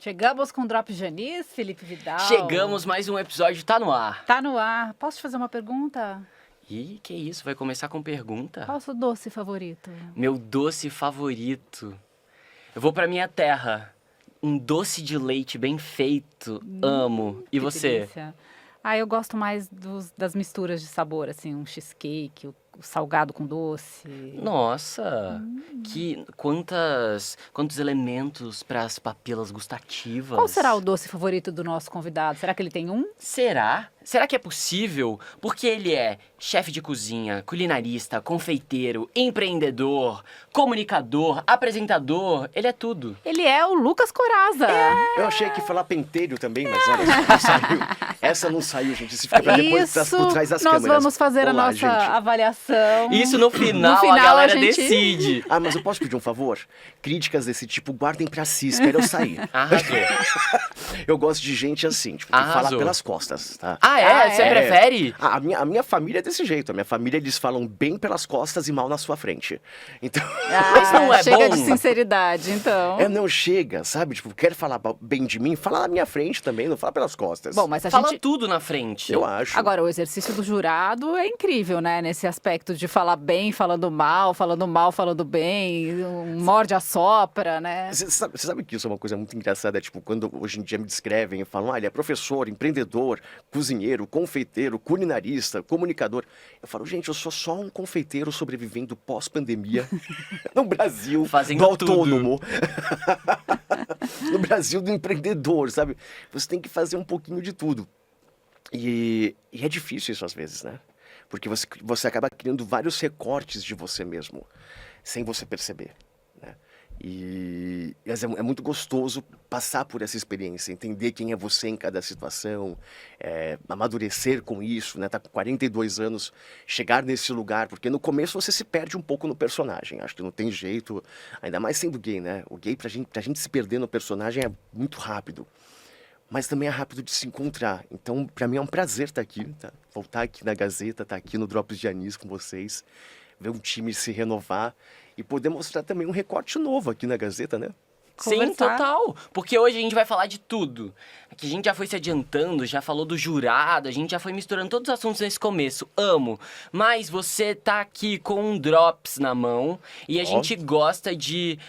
Chegamos com o Drops de Anis, Felipe Vidal. Chegamos, mais um episódio tá no ar. Tá no ar. Posso te fazer uma pergunta? Ih, que isso? Vai começar com pergunta? Qual é o seu doce favorito? Meu doce favorito. Eu vou pra minha terra. Um doce de leite bem feito. Amo. E Que você? delícia. Eu gosto mais das misturas de sabor, assim, um cheesecake, o salgado com doce. Nossa, quantos elementos para as papilas gustativas. Qual será o doce favorito do nosso convidado? Será que ele tem um? Será? Será que é possível? Porque ele é chefe de cozinha, culinarista, confeiteiro, empreendedor, comunicador, apresentador, ele é tudo. Ele é o Lucas Corazza. Eu achei que ia falar pentelho também, mas olha, não saiu. Essa não saiu, gente. Isso fica pra depois por trás das nós câmeras. vamos fazer Olá, a nossa gente. avaliação. Isso no final, final a galera a gente- decide. Ah, mas eu posso pedir um favor? Críticas desse tipo, guardem pra si, espera eu sair. Arrasou. Eu gosto de gente assim, tipo, que fala Arrasou. pelas costas, tá? Ah, é? Ah, Você é? prefere? A minha família é desse jeito. A minha família, eles falam bem pelas costas e mal na sua frente. Então... Mas não é chega bom? de sinceridade, então. não chega, sabe? Tipo, quer falar bem de mim? Fala na minha frente também, não fala pelas costas. Bom, mas a Fala gente... tudo na frente. Eu acho. Agora, o exercício do jurado é incrível, né? Nesse aspecto de falar bem, falando mal, falando bem, um morde a sopra, né? Você sabe que isso é uma coisa muito engraçada? Tipo, quando hoje em dia me descrevem e falam, ele é professor, empreendedor, cozinheiro, confeiteiro, culinarista, comunicador. Eu falo, gente, eu sou só um confeiteiro sobrevivendo pós-pandemia no Brasil, Fazendo do autônomo. No Brasil do empreendedor, sabe? Você tem que fazer um pouquinho de tudo. E é difícil isso às vezes, né? Porque você acaba criando vários recortes de você mesmo, sem você perceber, né? Mas é muito gostoso passar por essa experiência, entender quem é você em cada situação, amadurecer com isso, né? Tá com 42 anos, chegar nesse lugar, porque no começo você se perde um pouco no personagem, acho que não tem jeito, ainda mais sendo gay, né? O gay, pra gente se perder no personagem é muito rápido. Mas também é rápido de se encontrar. Então, pra mim é um prazer estar aqui, tá? Voltar aqui na Gazeta, estar aqui no Drops de Anis com vocês, ver um time se renovar e poder mostrar também um recorte novo aqui na Gazeta, né? Sim, Conversar. total. Porque hoje a gente vai falar de tudo. Aqui a gente já foi se adiantando, já falou do jurado, a gente já foi misturando todos os assuntos nesse começo. Amo. Mas você tá aqui com um Drops na mão e a gente gosta de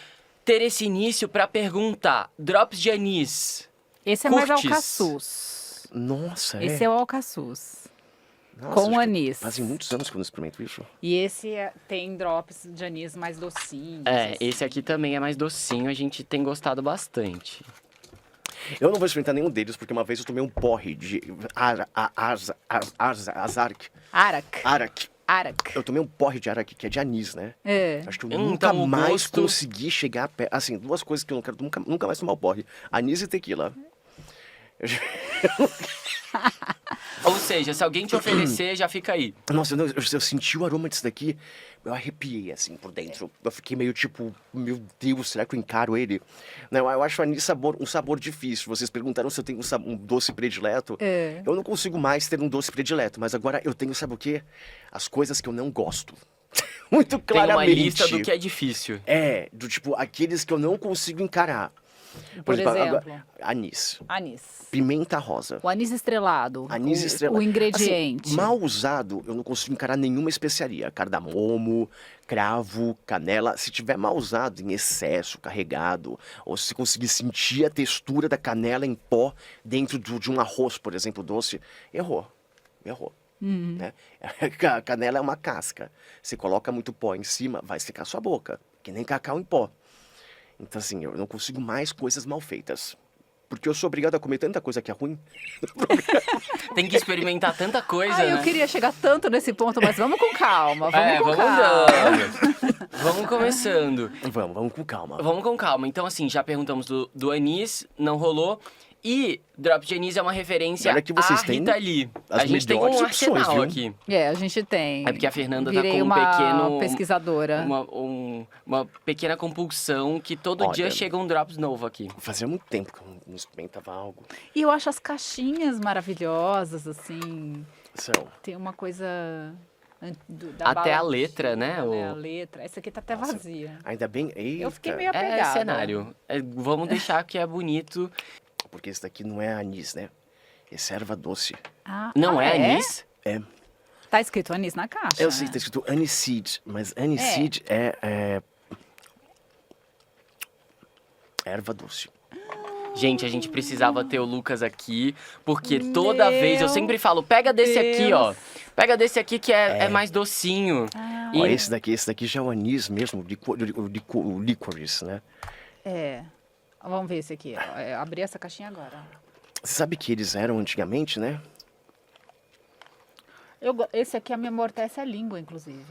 ter esse início pra perguntar. Drops de Anis. Esse é mais Curtes? Nossa, Esse é o alcaçuz. Nossa, com acho que anis. Fazem muitos anos que eu não experimento isso. E esse tem drops de anis mais docinhos. É, assim. esse aqui também é mais docinho, a gente tem gostado bastante. Eu não vou experimentar nenhum deles, porque uma vez eu tomei um porre de Azark. Arak. Eu tomei um porre de Arak, que é de anis, né? É. Acho que eu Então, nunca o mais gosto- consegui chegar perto. Assim, duas coisas que eu não quero nunca mais tomar o porre: anis e tequila. Ou seja, se alguém te oferecer, já fica aí. Nossa, eu senti o aroma disso daqui, eu arrepiei, assim, por dentro. Eu fiquei meio tipo, meu Deus, será que eu encaro ele? Não, eu acho o anis um sabor difícil. Vocês perguntaram se eu tenho um doce predileto. É. Eu não consigo mais ter um doce predileto, mas agora eu tenho, sabe o quê? As coisas que eu não gosto. Muito Tem uma claramente. lista do que é difícil. Do tipo, aqueles que eu não consigo encarar. Por exemplo? agora, anis. Anis. Pimenta rosa. O anis estrelado. Anis estrelado. O ingrediente. Assim, mal usado, eu não consigo encarar nenhuma especiaria. Cardamomo, cravo, canela. Se tiver mal usado, em excesso, carregado, ou se conseguir sentir a textura da canela em pó dentro de um arroz, por exemplo, doce, errou. Né? A canela é uma casca. Você coloca muito pó em cima, vai secar sua boca. Que nem cacau em pó. Então, assim, eu não consigo mais coisas mal feitas. Porque eu sou obrigado a comer tanta coisa que é ruim. Tem que experimentar tanta coisa, né? Eu queria chegar tanto nesse ponto, mas vamos com calma. Vamos com vamos calma. andando. Vamos começando. Vamos com calma. Vamos com calma. Então, assim, já perguntamos do anis, não rolou. E Drops de Anis é uma referência Olha que vocês à têm Rita Lee. as A gente tem um melhores opções, arsenal viu? aqui. A gente tem. É porque a Fernanda tá Virei com um uma pequeno... pesquisadora. Uma pequena compulsão que todo Olha, dia chega um Drops novo aqui. Fazia muito tempo que eu não experimentava algo. E eu acho as caixinhas maravilhosas, assim. São. Tem uma coisa Da Até a bala letra, antiga, né? A letra. Essa aqui tá até vazia. Ainda bem. Eu fiquei Eita, meio apegada. É cenário. Vamos deixar que é bonito. porque esse daqui não é anis, né? Esse é erva doce. Não é é? anis? É. Tá escrito anis na caixa. Eu sei né? que tá escrito aniseed, mas aniseed é erva doce. Gente, a gente precisava ter o Lucas aqui, porque toda Meu vez eu sempre falo, pega desse aqui, ó. Deus. Pega desse aqui que é mais docinho. Ó, E- esse daqui já é o anis mesmo, o licorice, né? É. Vamos ver esse aqui. Ó. Abri essa caixinha agora. Você sabe que eles eram antigamente, né? Esse aqui amortece a língua, inclusive.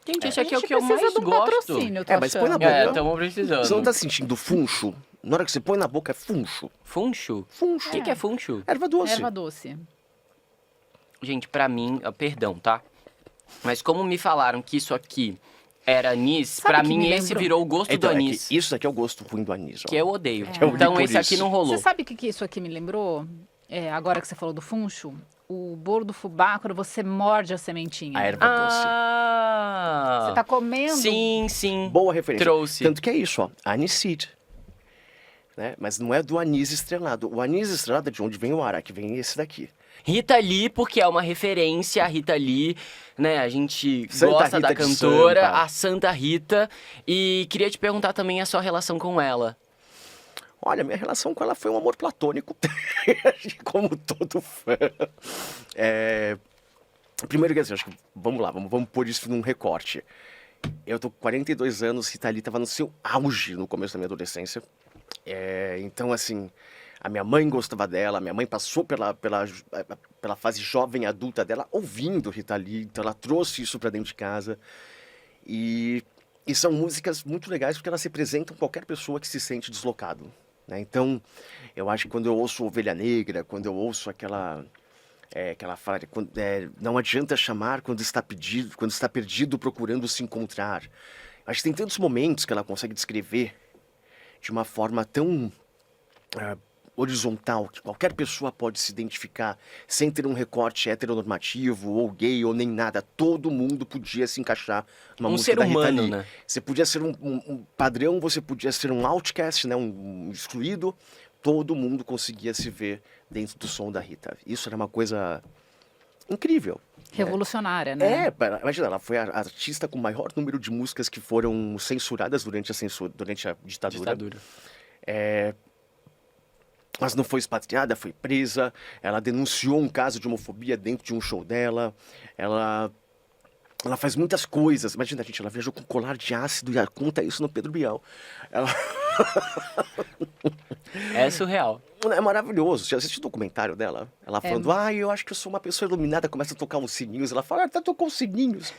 Gente, esse A aqui é o gente que eu precisa mais de um gosto. patrocínio, eu tô Mas põe na achando. boca. É, estamos precisando. Você não tá sentindo funcho? Na hora que você põe na boca é funcho. Funcho? Funcho. O que é funcho? Erva doce. Erva doce. Gente, pra mim, perdão, tá? Mas como me falaram que isso aqui era anis, Sabe pra que mim me esse lembrou? virou o gosto Então, do é que anis. isso daqui é o gosto ruim do anis, ó. Que eu odeio. é o Então esse licorice. aqui não rolou. Você sabe o que isso aqui me lembrou? Agora que você falou do funcho, o bolo do fubá, quando você morde a sementinha. A erva doce. Ah! Você tá comendo. Sim, sim. Boa referência. Trouxe. Tanto que é isso, ó. Aniseed. Né? Mas não é do anis estrelado. O anis estrelado é de onde vem o ara, que vem esse daqui. Rita Lee, porque é uma referência a Rita Lee, né? A gente Santa gosta Rita da de cantora, Santa. a Santa Rita. E queria te perguntar também a sua relação com ela. Olha, minha relação com ela foi um amor platônico, como todo fã. Primeiro que assim, acho que, vamos lá, vamos pôr isso num recorte. Eu tô com 42 anos, Rita Lee tava no seu auge no começo da minha adolescência. Então, assim, a minha mãe gostava dela, a minha mãe passou pela fase jovem adulta dela ouvindo Rita Lee, então ela trouxe isso pra dentro de casa. E são músicas muito legais porque elas representam qualquer pessoa que se sente deslocado, né? Então, eu acho que quando eu ouço Ovelha Negra, quando eu ouço aquela fala, não adianta chamar quando está perdido procurando se encontrar. Acho que tem tantos momentos que ela consegue descrever de uma forma tão horizontal que qualquer pessoa pode se identificar sem ter um recorte heteronormativo ou gay ou nem nada. Todo mundo podia se encaixar numa música ser da Rita humano, Lee. né? Você podia ser um padrão, você podia ser um outcast, né? um excluído. Todo mundo conseguia se ver dentro do som da Rita. Isso era uma coisa incrível. Revolucionária, né? Imagina, ela foi a artista com o maior número de músicas que foram censuradas durante a ditadura. Mas não foi expatriada, foi presa. Ela denunciou um caso de homofobia dentro de um show dela. Ela faz muitas coisas. Imagina, gente, ela viajou com colar de ácido e conta isso no Pedro Bial. É surreal. É maravilhoso. Você assistiu o documentário dela? Ela falando, eu acho que eu sou uma pessoa iluminada, começa a tocar uns sininhos. Ela fala, tá tocando sininhos.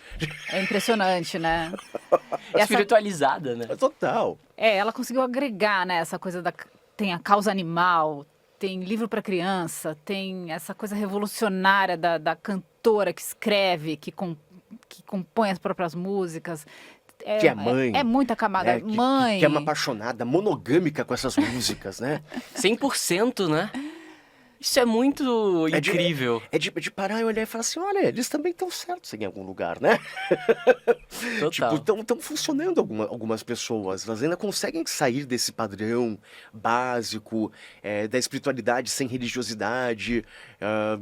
É impressionante, né? Espiritualizada, né? É total. Ela conseguiu agregar, né, essa coisa tem a causa animal, tem livro para criança, tem essa coisa revolucionária da cantora que escreve, que compõe as próprias músicas. Que é mãe. É muita camada. Mãe. Que é uma apaixonada, monogâmica com essas músicas, né? 100%, né? Isso é muito incrível. É de parar e olhar e falar assim, olha, eles também estão certos em algum lugar, né? Total. Tipo, estão funcionando algumas pessoas. Elas ainda conseguem sair desse padrão básico, da espiritualidade sem religiosidade,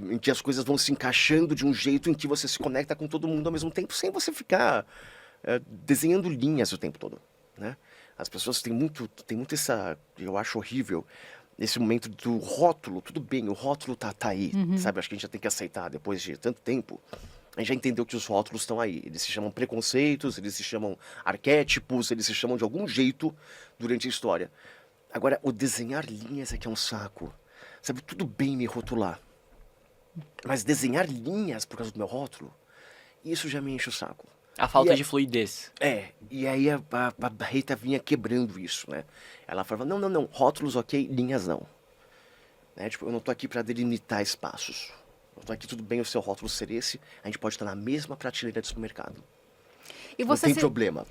em que as coisas vão se encaixando de um jeito em que você se conecta com todo mundo ao mesmo tempo, sem você ficar desenhando linhas o tempo todo, né? As pessoas têm muito essa, eu acho horrível, esse momento do rótulo. Tudo bem, o rótulo tá aí, sabe? Acho que a gente já tem que aceitar depois de tanto tempo. A gente já entendeu que os rótulos estão aí. Eles se chamam preconceitos, eles se chamam arquétipos, eles se chamam de algum jeito durante a história. Agora, o desenhar linhas é que é um saco. Sabe, tudo bem me rotular. Mas desenhar linhas por causa do meu rótulo, isso já me enche o saco. A falta de fluidez. E aí a Rita vinha quebrando isso, né? Ela falava, não, rótulos ok, linhas não. Né? Tipo, eu não tô aqui pra delimitar espaços. Eu tô aqui, tudo bem o seu rótulo ser esse, a gente pode estar na mesma prateleira de supermercado. Não tem problema.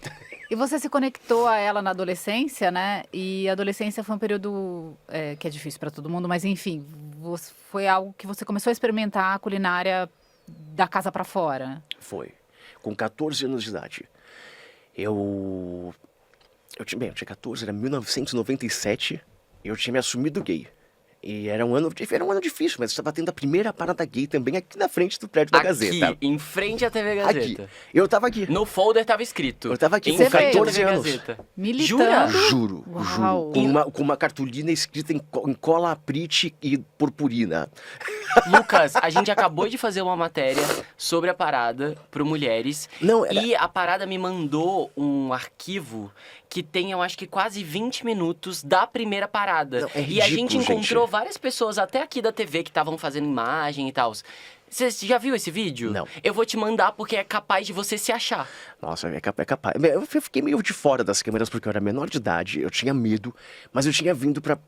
E você se conectou a ela na adolescência, né? E a adolescência foi um período que é difícil pra todo mundo, mas enfim, foi algo que você começou a experimentar a culinária da casa pra fora. Foi. com 14 anos de idade. Eu tinha 14, era 1997, e eu tinha me assumido gay. E era um ano difícil, mas estava tendo a primeira parada gay também aqui na frente do prédio da Gazeta. Aqui, em frente à TV Gazeta. Aqui. Eu tava aqui. No folder tava escrito. Eu tava aqui em com frente à 14 TV anos. Gazeta. Militando. Juro. Uau. Com uma cartolina escrita em cola aprite e purpurina. Lucas, a gente acabou de fazer uma matéria sobre a parada pro Mulheres. Não, era- E a parada me mandou um arquivo que tem, eu acho que quase 20 minutos da primeira parada. Não, é e a gente ridículo, encontrou gente. várias pessoas, até aqui da TV, que estavam fazendo imagem e tal. Você já viu esse vídeo? Não. Eu vou te mandar porque é capaz de você se achar. Nossa, é capaz. Eu fiquei meio de fora das câmeras porque eu era menor de idade, eu tinha medo, mas eu tinha vindo pra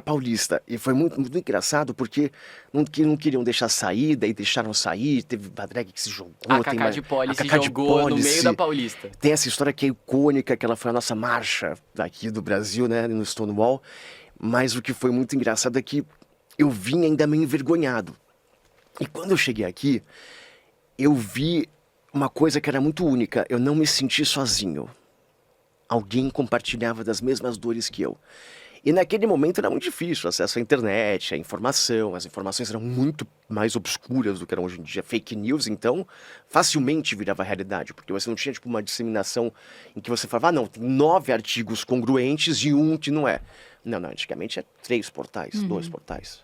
Paulista. E foi muito engraçado porque não queriam deixar sair, daí deixaram sair, teve uma drag que se jogou. A tem Cacá de Poli a se Cacá de jogou no Poli meio da Paulista. Tem essa história que é icônica, que ela foi a nossa marcha daqui do Brasil, né, no Stonewall. Mas o que foi muito engraçado é que eu vim ainda meio envergonhado. E quando eu cheguei aqui, eu vi uma coisa que era muito única. Eu não me senti sozinho. Alguém compartilhava das mesmas dores que eu. E naquele momento era muito difícil o acesso à internet, à informação. As informações eram muito mais obscuras do que eram hoje em dia. Fake news, então, facilmente virava realidade. Porque você não tinha, tipo, uma disseminação em que você falava, ah, não, tem 9 artigos congruentes e um que não é. Não, antigamente é 3 portais, 2 portais.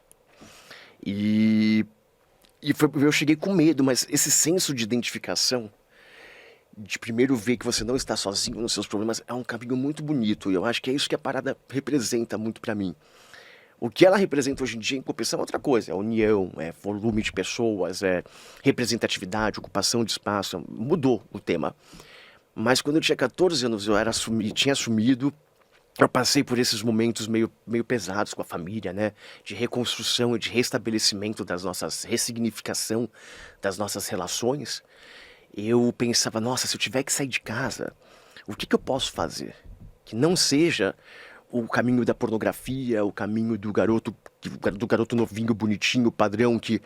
Eu cheguei com medo, mas esse senso de identificação, de primeiro ver que você não está sozinho nos seus problemas, é um caminho muito bonito. E eu acho que é isso que a parada representa muito pra mim. O que ela representa hoje em dia em competição é outra coisa. É união, é volume de pessoas, é representatividade, ocupação de espaço. Mudou o tema. Mas quando eu tinha 14 anos, tinha assumido. Eu passei por esses momentos meio pesados com a família, né? De reconstrução e de restabelecimento ressignificação das nossas relações. Eu pensava, nossa, se eu tiver que sair de casa, o que eu posso fazer? Que não seja o caminho da pornografia, o caminho do garoto novinho, bonitinho, padrão, que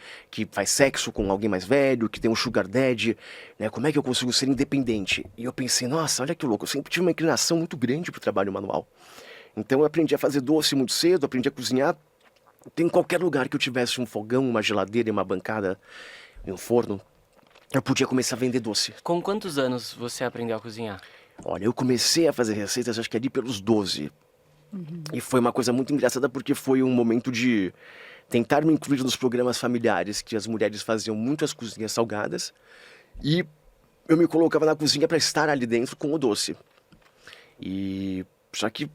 faz sexo com alguém mais velho, que tem um sugar daddy, né? Como é que eu consigo ser independente? E eu pensei, nossa, olha que louco, eu sempre tive uma inclinação muito grande pro trabalho manual. Então eu aprendi a fazer doce muito cedo, aprendi a cozinhar. Em qualquer lugar que eu tivesse um fogão, uma geladeira e uma bancada e um forno, eu podia começar a vender doce. Com quantos anos você aprendeu a cozinhar? Olha, eu comecei a fazer receitas, acho que ali pelos 12. E foi uma coisa muito engraçada porque foi um momento de tentar me incluir nos programas familiares, que as mulheres faziam muitas cozinhas salgadas. E eu me colocava na cozinha para estar ali dentro com o doce. Só que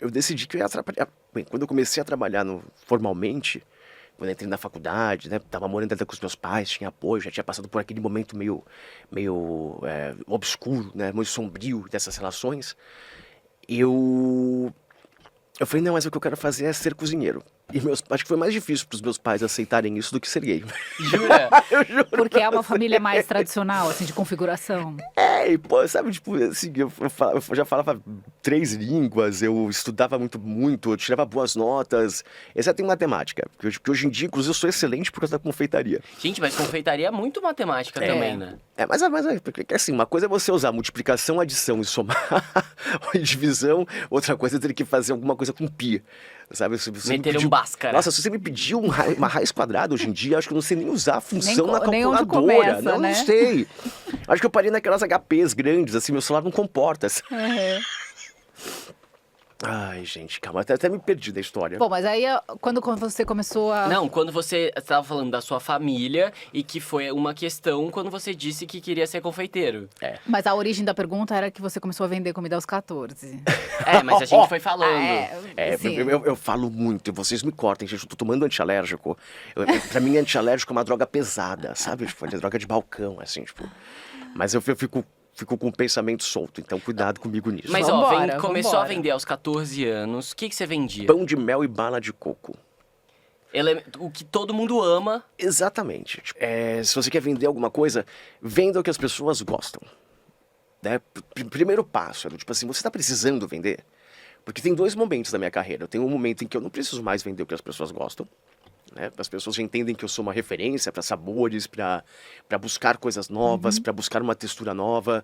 eu decidi que eu ia atrapalhar. Bem, quando eu comecei a trabalhar formalmente, quando eu entrei na faculdade, né, tava morando ainda com os meus pais, tinha apoio, já tinha passado por aquele momento meio obscuro, né, meio sombrio dessas relações. Eu falei, não, mas o que eu quero fazer é ser cozinheiro. E acho que foi mais difícil para os meus pais aceitarem isso do que ser gay. Jura? Eu juro. Porque é uma família mais tradicional, assim, de configuração. E pô, sabe, tipo, assim, eu já falava 3 línguas, eu estudava muito, eu tirava boas notas, exceto em matemática. Porque hoje em dia, inclusive, eu sou excelente por causa da confeitaria. Gente, mas confeitaria é muito matemática também, né? Mas porque assim, uma coisa é você usar multiplicação, adição e somar, ou divisão, outra coisa é ter que fazer alguma coisa com pi. Sabe? Meter um Bhaskara. Nossa, se você me pedir uma raiz quadrada hoje em dia, acho que eu não sei nem usar a função na nem onde calculadora. começa, Não, né? não sei. Acho que eu parei naquelas HPs grandes, assim, meu celular não comporta. Ai, gente, calma, até me perdi da história. Bom, mas aí quando você começou a... Não, quando você estava falando da sua família e que foi uma questão quando você disse que queria ser confeiteiro. Mas a origem da pergunta era que você começou a vender comida aos 14. Mas a gente foi falando. Sim. Eu falo muito, vocês me cortem, gente, eu tô tomando antialérgico. Pra mim, antialérgico é uma droga pesada, sabe? Tipo, é droga de balcão, assim, tipo. Mas eu fico com o pensamento solto, então cuidado comigo nisso. Mas Vambora, começou vambora. a vender aos 14 anos. O que você vendia? Pão de mel e bala de coco. O que todo mundo ama. Exatamente. Tipo, se você quer vender alguma coisa, venda o que as pessoas gostam. Né? Primeiro passo, tipo assim, você está precisando vender? Porque tem 2 momentos da minha carreira. Eu tenho um momento em que eu não preciso mais vender o que as pessoas gostam. né? As pessoas já entendem que eu sou uma referência para sabores, para buscar coisas novas, para buscar uma textura nova,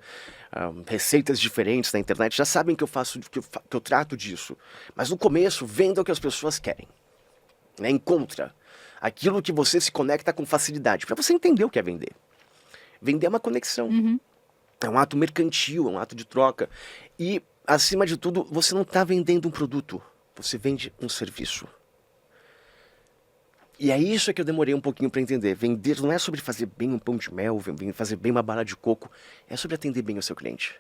receitas diferentes na internet. Já sabem que eu faço, que eu trato disso. Mas no começo, venda o que as pessoas querem, né? Encontra aquilo que você se conecta com facilidade, para você entender o que é vender. Vender é uma conexão. É um ato mercantil, é um ato de troca. E, acima de tudo, você não está vendendo um produto, você vende um serviço. E é isso que eu demorei um pouquinho para entender. Vender não é sobre fazer bem um pão de mel, fazer bem uma bala de coco. É sobre atender bem o seu cliente.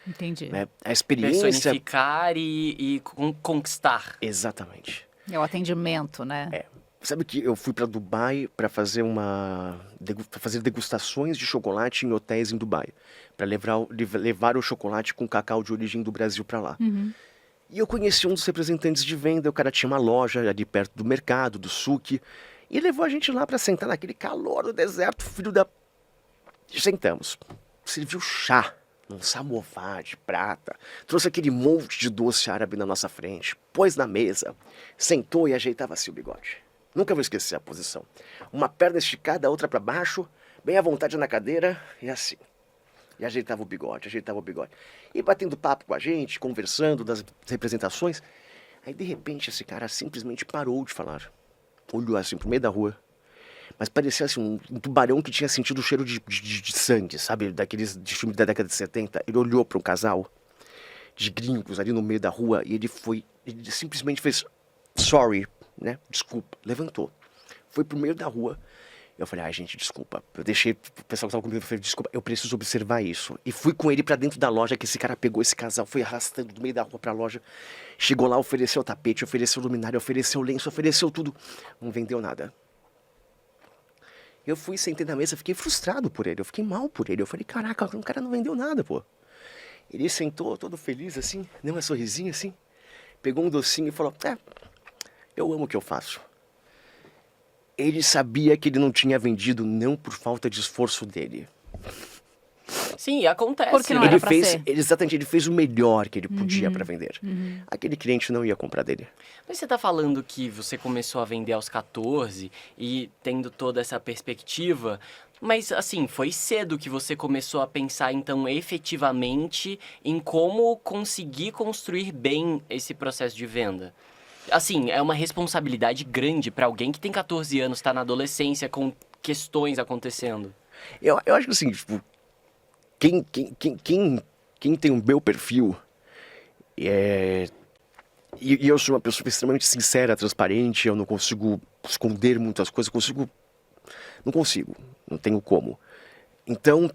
Entendi. Né? A experiência... Personificar e conquistar. Exatamente. É o atendimento, né? É. Sabe que eu fui para Dubai para fazer fazer degustações de chocolate em hotéis em Dubai, para levar o chocolate com cacau de origem do Brasil para lá. E eu conheci um dos representantes de venda, o cara tinha uma loja ali perto do mercado, do souk, e levou a gente lá para sentar naquele calor do deserto, filho da... Sentamos, serviu chá num samovar de prata, trouxe aquele monte de doce árabe na nossa frente, pôs na mesa, sentou e ajeitava assim o bigode. Nunca vou esquecer a posição. Uma perna esticada, a outra para baixo, bem à vontade na cadeira, e assim. E ajeitava o bigode, ajeitava o bigode. E batendo papo com a gente, conversando das representações. Aí, de repente, esse cara simplesmente parou de falar. Olhou assim pro meio da rua. Mas parecia assim um tubarão que tinha sentido o cheiro de sangue, sabe? Daqueles de filme da década de 70. Ele olhou para um casal de gringos ali no meio da rua e ele simplesmente fez sorry, né? Desculpa. Levantou. Foi pro meio da rua. Eu falei, ai, gente, desculpa. Eu deixei o pessoal que tava comigo, eu falei, desculpa, eu preciso observar isso. E fui com ele pra dentro da loja, que esse cara pegou esse casal, foi arrastando do meio da rua pra loja. Chegou lá, ofereceu tapete, ofereceu luminária, ofereceu lenço, ofereceu tudo. Não vendeu nada. Eu fui, sentei na mesa, fiquei frustrado por ele, eu fiquei mal por ele. Eu falei, caraca, o cara não vendeu nada, pô. Ele sentou todo feliz assim, deu uma sorrisinha assim, pegou um docinho e falou, eu amo o que eu faço. Ele sabia que ele não tinha vendido não por falta de esforço dele. Sim, acontece. Porque não era pra ser. Exatamente, ele fez o melhor que ele podia para vender. Aquele cliente não ia comprar dele. Mas você tá falando que você começou a vender aos 14 e tendo toda essa perspectiva, mas assim, foi cedo que você começou a pensar então efetivamente em como conseguir construir bem esse processo de venda. Assim, é uma responsabilidade grande para alguém que tem 14 anos, tá na adolescência, com questões acontecendo. Eu acho que assim, tipo, quem tem um meu perfil, e eu sou uma pessoa extremamente sincera, transparente, eu não consigo esconder muitas coisas, não tenho como. Então,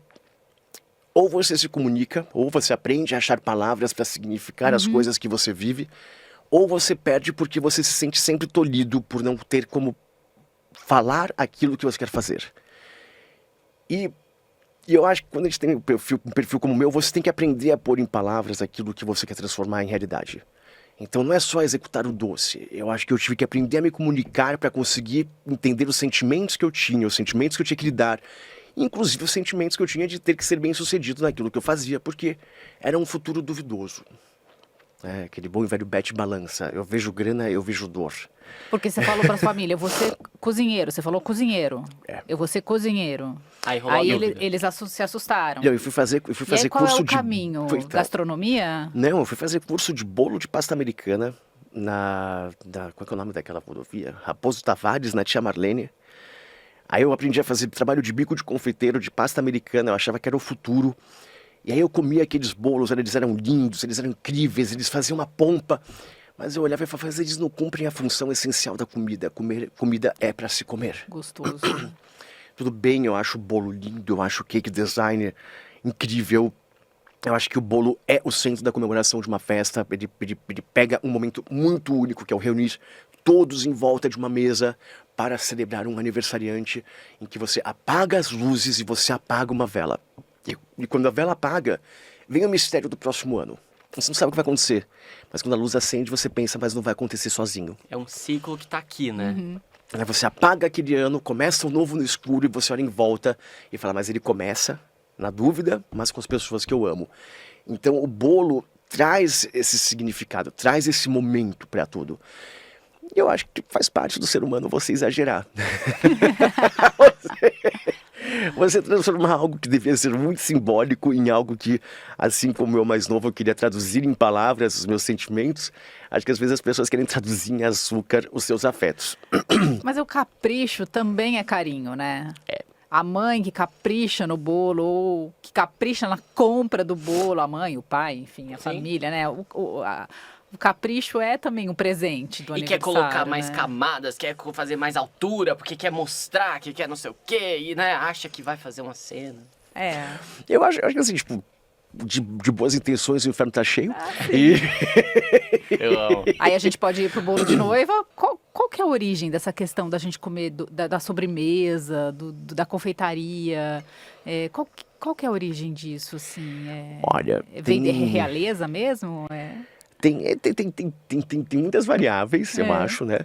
ou você se comunica, ou você aprende a achar palavras para significar as coisas que você vive, ou você perde porque você se sente sempre tolhido por não ter como falar aquilo que você quer fazer. E eu acho que quando a gente tem um perfil como o meu, você tem que aprender a pôr em palavras aquilo que você quer transformar em realidade. Então não é só executar o doce. Eu acho que eu tive que aprender a me comunicar para conseguir entender os sentimentos que eu tinha, os sentimentos que eu tinha que lidar. Inclusive os sentimentos que eu tinha de ter que ser bem sucedido naquilo que eu fazia, porque era um futuro duvidoso. Aquele bom e velho bete balança. Eu vejo grana, eu vejo dor. Porque você falou pra sua família, eu vou ser cozinheiro. Você falou cozinheiro. Eu vou ser cozinheiro. Aí rolou a dúvida. Eles se assustaram. Eu fui fazer E aí, qual curso é o caminho? Gastronomia? Não, eu fui fazer curso de bolo de pasta americana qual é o nome daquela rodovia? Raposo Tavares, na Tia Marlene. Aí eu aprendi a fazer trabalho de bico de confeiteiro, de pasta americana. Eu achava que era o futuro. E aí eu comia aqueles bolos, eles eram lindos, eles eram incríveis, eles faziam uma pompa. Mas eu olhava e falava, eles não cumprem a função essencial da comida. Comida é para se comer. Gostoso. Tudo bem, eu acho o bolo lindo, eu acho o cake design incrível. Eu acho que o bolo é o centro da comemoração de uma festa. Ele pega um momento muito único, que é o reunir todos em volta de uma mesa para celebrar um aniversariante em que você apaga as luzes e você apaga uma vela. E quando a vela apaga, vem o mistério do próximo ano. Você não sabe o que vai acontecer. Mas quando a luz acende, você pensa, mas não vai acontecer sozinho. É um ciclo que tá aqui, né? Aí você apaga aquele ano, começa um novo no escuro e você olha em volta e fala, mas ele começa, na dúvida, mas com as pessoas que eu amo. Então o bolo traz esse significado, traz esse momento para tudo. Eu acho que faz parte do ser humano você exagerar. Você transformar algo que devia ser muito simbólico em algo que, assim como eu mais novo, eu queria traduzir em palavras os meus sentimentos. Acho que às vezes as pessoas querem traduzir em açúcar os seus afetos. Mas o capricho também é carinho, né? A mãe que capricha no bolo, ou que capricha na compra do bolo, a mãe, o pai, enfim, a família, né? O capricho é também um presente do E aniversário, quer colocar mais né? camadas, quer fazer mais altura, porque quer mostrar que quer não sei o quê, e né, acha que vai fazer uma cena. É. Eu acho que assim, tipo, de boas intenções o inferno tá cheio. E Eu amo. Aí a gente pode ir pro bolo de noiva. Qual que é a origem dessa questão da gente comer da sobremesa, da confeitaria? Qual que é a origem disso, assim? olha, Vem de tem, realeza mesmo? tem muitas variáveis, eu acho, né?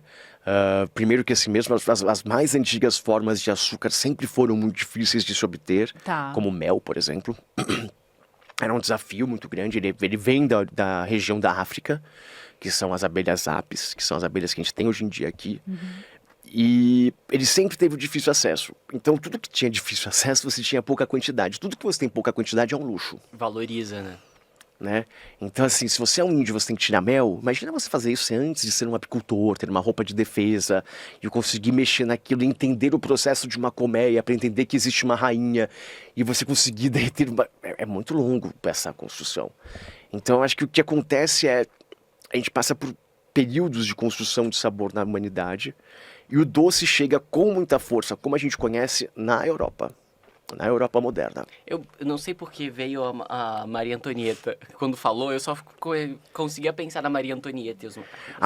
Primeiro que assim mesmo, as mais antigas formas de açúcar sempre foram muito difíceis de se obter, Tá. como mel, por exemplo. Era um desafio muito grande, ele vem da região da África, que são as abelhas apis, que são as abelhas que a gente tem hoje em dia aqui. E ele sempre teve difícil acesso. Então tudo que tinha difícil acesso, você tinha pouca quantidade. Tudo que você tem pouca quantidade é um luxo, Valoriza, né? né? Então assim, se você é um índio, você tem que tirar mel. Imagina você fazer isso antes de ser um apicultor, ter uma roupa de defesa, e conseguir mexer naquilo, entender o processo de uma colmeia, para entender que existe uma rainha, e você conseguir derreter uma... É muito longo essa construção. Então eu acho que o que acontece é, a gente passa por períodos de construção de sabor na humanidade, e o doce chega com muita força, como a gente conhece, na Europa moderna. Eu não sei por que veio a Maria Antonieta. Quando falou, eu só conseguia pensar na Maria Antonieta e os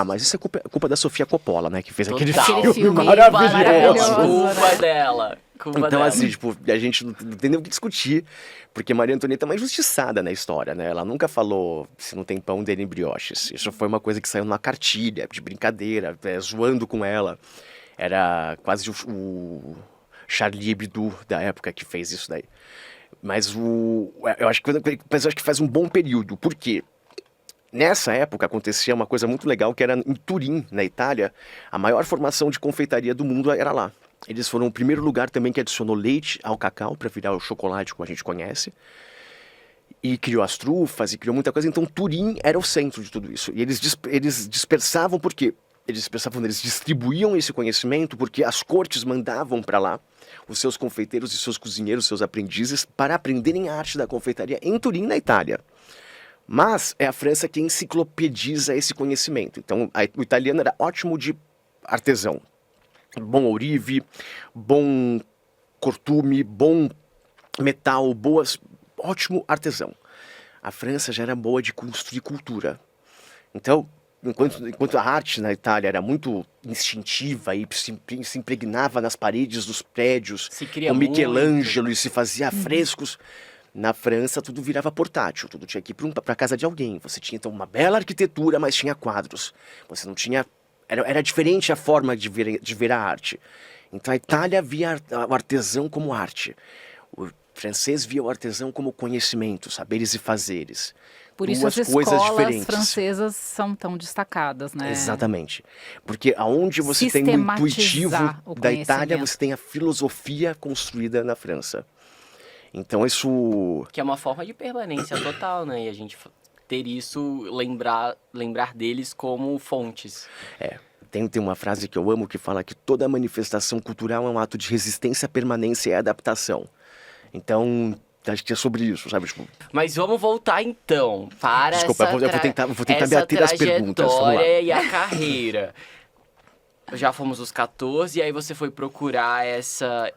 Mas isso é culpa da Sofia Coppola, né? Que fez aquele Total. Aquele filme filme maravilhoso. Culpa dela. Culpa Então, dela. assim, tipo, a gente não tem nem o que discutir, porque Maria Antonieta é uma injustiçada na história, né? Ela nunca falou se não tem pão, dê-lhe brioches. Isso foi uma coisa que saiu numa cartilha, de brincadeira, zoando com ela. Era quase o Charlie Hebdo da época que fez isso daí. Mas eu acho que faz um bom período. Por quê? Nessa época acontecia uma coisa muito legal, que era em Turim, na Itália, a maior formação de confeitaria do mundo era lá. Eles foram o primeiro lugar também que adicionou leite ao cacau para virar o chocolate como a gente conhece. E criou as trufas e criou muita coisa. Então Turim era o centro de tudo isso. E eles dispersavam por quê? Eles distribuíam esse conhecimento porque as cortes mandavam para lá os seus confeiteiros e seus cozinheiros, seus aprendizes, para aprenderem a arte da confeitaria em Turim, na Itália. Mas é a França que enciclopediza esse conhecimento. Então o italiano era ótimo de artesão. Bom ourive, bom cortume, bom metal, ótimo artesão. A França já era boa de construir cultura. Então, enquanto a arte na Itália era muito instintiva e se impregnava nas paredes dos prédios, Se cria com Michelangelo muito. e se fazia frescos, na França tudo virava portátil, tudo tinha que ir para a casa de alguém. Você tinha então uma bela arquitetura, mas tinha quadros. Você não tinha... Era diferente a forma de ver a arte. Então a Itália via o artesão como arte. O francês via o artesão como conhecimento, saberes e fazeres. Por isso Duas as coisas escolas diferentes. francesas são tão destacadas, né? Exatamente. Porque aonde você tem o intuitivo Sistematizar o da Itália, conhecimento. você tem a filosofia construída na França. Então isso... Que é uma forma de permanência total, né? E a gente ter isso, lembrar deles como fontes. Tem uma frase que eu amo que fala que toda manifestação cultural é um ato de resistência, permanência e adaptação. Então, acho que é sobre isso, sabe? Tipo, Mas vamos voltar então para Desculpa, essa eu vou tentar me essa ater às perguntas, vamos lá. trajetória e a carreira. Já fomos os 14, e aí você foi procurar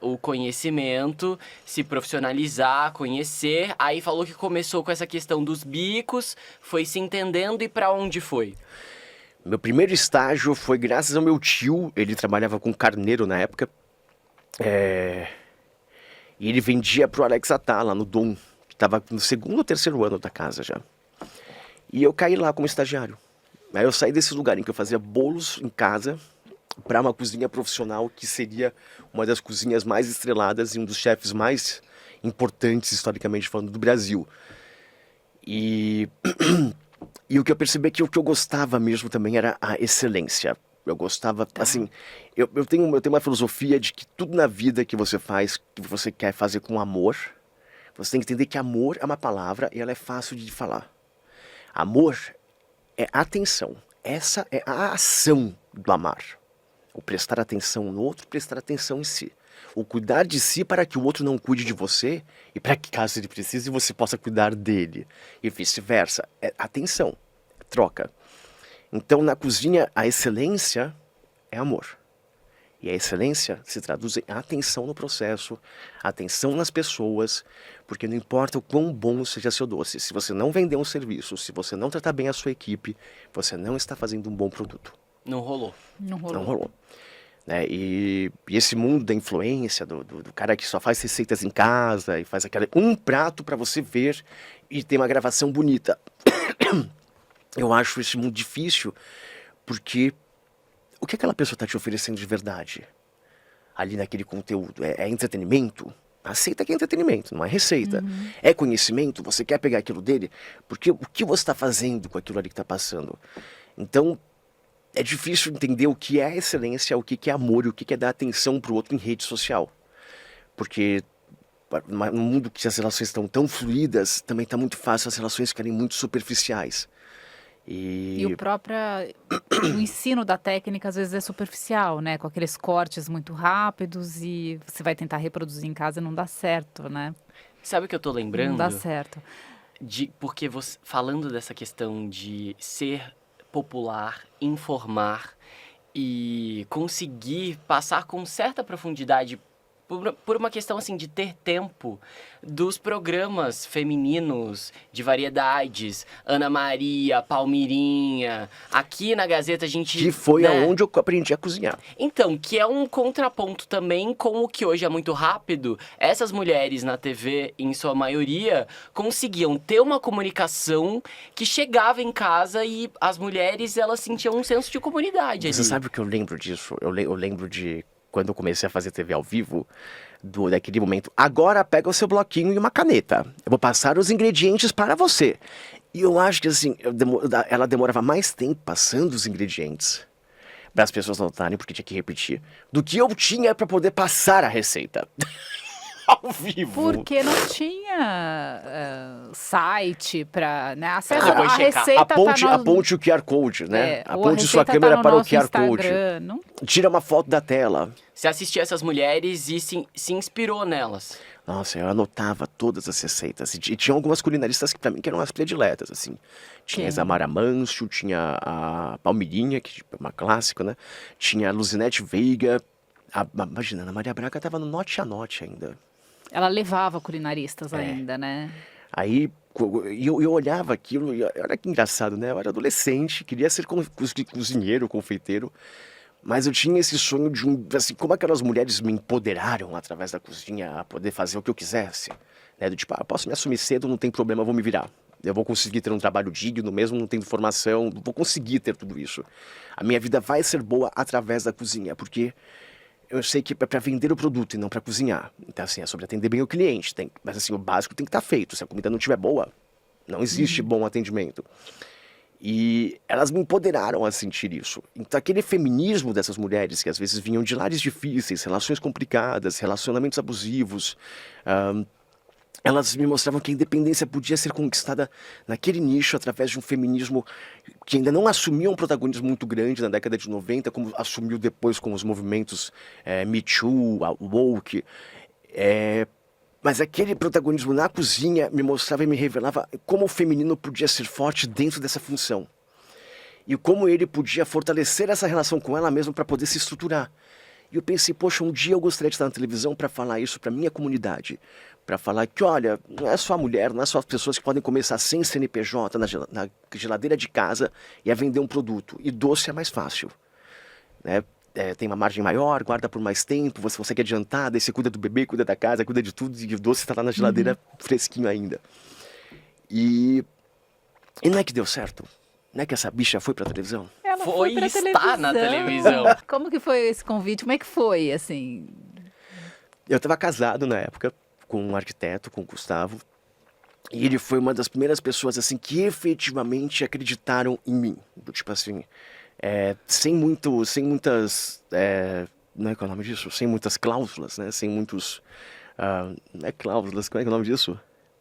o conhecimento, se profissionalizar, conhecer. Aí falou que começou com essa questão dos bicos, foi se entendendo, e para onde foi? meu primeiro estágio foi graças ao meu tio, ele trabalhava com carneiro na época. E ele vendia pro Alex Atala, no Dom, que estava no segundo ou terceiro ano da casa já. E eu caí lá como estagiário. Aí eu saí desse lugar em que eu fazia bolos em casa para uma cozinha profissional que seria uma das cozinhas mais estreladas e um dos chefes mais importantes, historicamente falando, do Brasil. E o que eu percebi é que o que eu gostava mesmo também era a excelência. Eu gostava, assim, eu tenho uma filosofia de que tudo na vida que você faz, que você quer fazer com amor, você tem que entender que amor é uma palavra e ela é fácil de falar. Amor é atenção. Essa é a ação do amar. O prestar atenção no outro, prestar atenção em si. O cuidar de si para que o outro não cuide de você e para que, caso ele precise, você possa cuidar dele. E vice-versa. É atenção, é troca. Então, na cozinha, a excelência é amor. E a excelência se traduz em atenção no processo, atenção nas pessoas, porque não importa o quão bom seja seu doce, se você não vender um serviço, se você não tratar bem a sua equipe, você não está fazendo um bom produto. Não rolou. Não rolou. Não rolou. Né? E esse mundo da influência, do cara que só faz receitas em casa e faz um prato para você ver e tem uma gravação bonita. Eu acho esse mundo difícil, porque o que aquela pessoa está te oferecendo de verdade? Ali naquele conteúdo, é entretenimento? Aceita que é entretenimento, não é receita. É conhecimento? Você quer pegar aquilo dele? Porque o que você está fazendo com aquilo ali que está passando? Então, é difícil entender o que é excelência, o que é amor e o que é dar atenção para o outro em rede social. Porque no mundo que as relações estão tão fluídas, também está muito fácil as relações ficarem muito superficiais. E o ensino da técnica às vezes é superficial, né? Com aqueles cortes muito rápidos e você vai tentar reproduzir em casa e não dá certo, né? Sabe o que eu tô lembrando? Não dá certo. Porque você, falando dessa questão de ser popular, informar e conseguir passar com certa profundidade por uma questão assim de ter tempo dos programas femininos de variedades, Ana Maria, Palmirinha, aqui na Gazeta a gente... Que foi aonde eu aprendi a cozinhar. Então, que é um contraponto também com o que hoje é muito rápido. Essas mulheres na TV, em sua maioria, conseguiam ter uma comunicação que chegava em casa e as mulheres, elas sentiam um senso de comunidade ali. Você sabe o que eu lembro disso? Eu lembro de quando eu comecei a fazer TV ao vivo, daquele momento, agora pega o seu bloquinho e uma caneta. Eu vou passar os ingredientes para você. E eu acho que assim, ela demorava mais tempo passando os ingredientes para as pessoas notarem, porque tinha que repetir, do que eu tinha para poder passar a receita. Ao vivo. Porque não tinha site para, né? Acesso Depois a checar. receita Aponte o QR Code, né? Aponte sua câmera para o QR Code. Não... Tira uma foto da tela. Você assistia essas mulheres e se inspirou nelas. Nossa, eu anotava todas as receitas. E tinha algumas culinaristas que pra mim que eram as prediletas, assim. Tinha a Isamara Manso, tinha a Palmirinha, que é uma clássica, né? Tinha a Luzinete Veiga. Imagina, a Ana Maria Braga tava no Note a Note ainda. Ela levava culinaristas ainda, né? Aí eu olhava aquilo e olha que engraçado, né? Eu era adolescente, queria ser cozinheiro, confeiteiro. Mas eu tinha esse sonho de assim, como aquelas mulheres me empoderaram através da cozinha a poder fazer o que eu quisesse. Né? Do tipo, posso me assumir cedo, não tem problema, eu vou me virar. Eu vou conseguir ter um trabalho digno, mesmo não tendo formação, vou conseguir ter tudo isso. A minha vida vai ser boa através da cozinha, porque eu sei que é para vender o produto e não para cozinhar. Então, assim, é sobre atender bem o cliente. Mas, assim, o básico tem que estar feito. Se a comida não estiver boa, não existe bom atendimento. E elas me empoderaram a sentir isso. Então, aquele feminismo dessas mulheres que às vezes vinham de lares difíceis, relações complicadas, relacionamentos abusivos, elas me mostravam que a independência podia ser conquistada naquele nicho através de um feminismo que ainda não assumia um protagonismo muito grande na década de 90, como assumiu depois com os movimentos Me Too, a Woke. Mas aquele protagonismo na cozinha me mostrava e me revelava como o feminino podia ser forte dentro dessa função. E como ele podia fortalecer essa relação com ela mesma para poder se estruturar. E eu pensei, poxa, um dia eu gostaria de estar na televisão para falar isso para minha comunidade. Para falar que, olha, não é só a mulher, não é só as pessoas que podem começar sem CNPJ na geladeira de casa e a vender um produto. E doce é mais fácil, né? Tem uma margem maior, guarda por mais tempo, você consegue adiantar, daí você cuida do bebê, cuida da casa, cuida de tudo, e o doce está lá na geladeira fresquinho ainda. E não é que deu certo? Não é que essa bicha foi pra televisão? Ela Foi pra e está na televisão. Como que foi esse convite? Como é que foi, assim? Eu estava casado na época com um arquiteto, com o Gustavo, e ele foi uma das primeiras pessoas assim que efetivamente acreditaram em mim. Tipo assim, sem muitas, não é que é o nome disso? Sem muitas cláusulas, né? Sem muitos, não é cláusulas, como é que é o nome disso?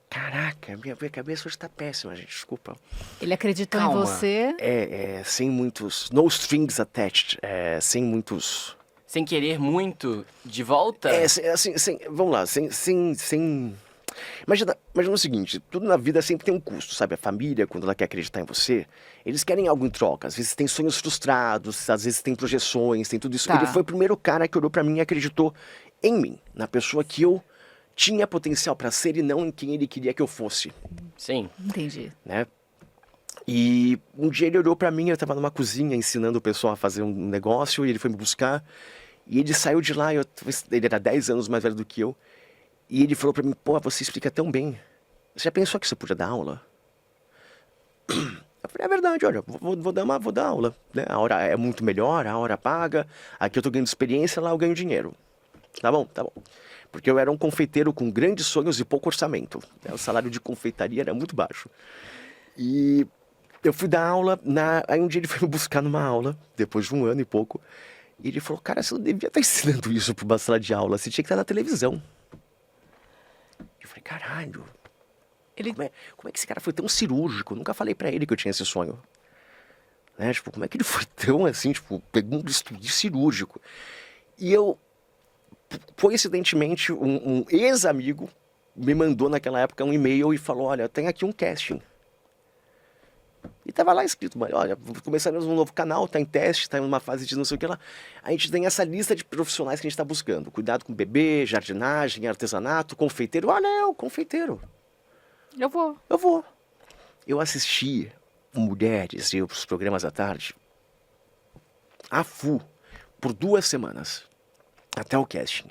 Caraca, minha cabeça hoje tá péssima, gente, desculpa. Ele acreditou Calma. em você. Sem muitos, no strings attached, sem muitos... Sem querer muito de volta? Vamos lá, Imagina o seguinte, tudo na vida sempre tem um custo, sabe? A família, quando ela quer acreditar em você, eles querem algo em troca. Às vezes tem sonhos frustrados, às vezes tem projeções, tem tudo isso. Tá. Ele foi o primeiro cara que olhou pra mim e acreditou em mim, na pessoa que eu tinha potencial pra ser e não em quem ele queria que eu fosse, Sim. Entendi. né? E um dia ele olhou pra mim, eu tava numa cozinha ensinando o pessoal a fazer um negócio, e ele foi me buscar, e ele saiu de lá, ele era 10 anos mais velho do que eu, e ele falou pra mim, pô, você explica tão bem, você já pensou que você podia dar aula? Eu falei, é verdade, olha, vou dar aula, né? A hora é muito melhor, a hora paga, aqui eu tô ganhando experiência, lá eu ganho dinheiro. Tá bom. Porque eu era um confeiteiro com grandes sonhos e pouco orçamento, né? O salário de confeitaria era muito baixo. E eu fui dar aula, aí um dia ele foi me buscar numa aula, depois de 1 ano e pouco, e ele falou, cara, você não devia estar ensinando isso para uma sala de aula, você tinha que estar na televisão. Eu falei, caralho, como é que esse cara foi tão cirúrgico? Eu nunca falei pra ele que eu tinha esse sonho. Né? Tipo, como é que ele foi tão assim, tipo, pegou um estúdio cirúrgico? E eu, coincidentemente, um ex-amigo me mandou naquela época um e-mail e falou, olha, tem aqui um casting. E tava lá escrito, olha, começamos um novo canal, tá em teste, tá em uma fase de não sei o que lá. A gente tem essa lista de profissionais que a gente tá buscando. Cuidado com bebê, jardinagem, artesanato, confeiteiro. Olha, eu, confeiteiro. Eu vou. Eu assisti Mulheres e os programas à tarde a full por 2 semanas, até o casting.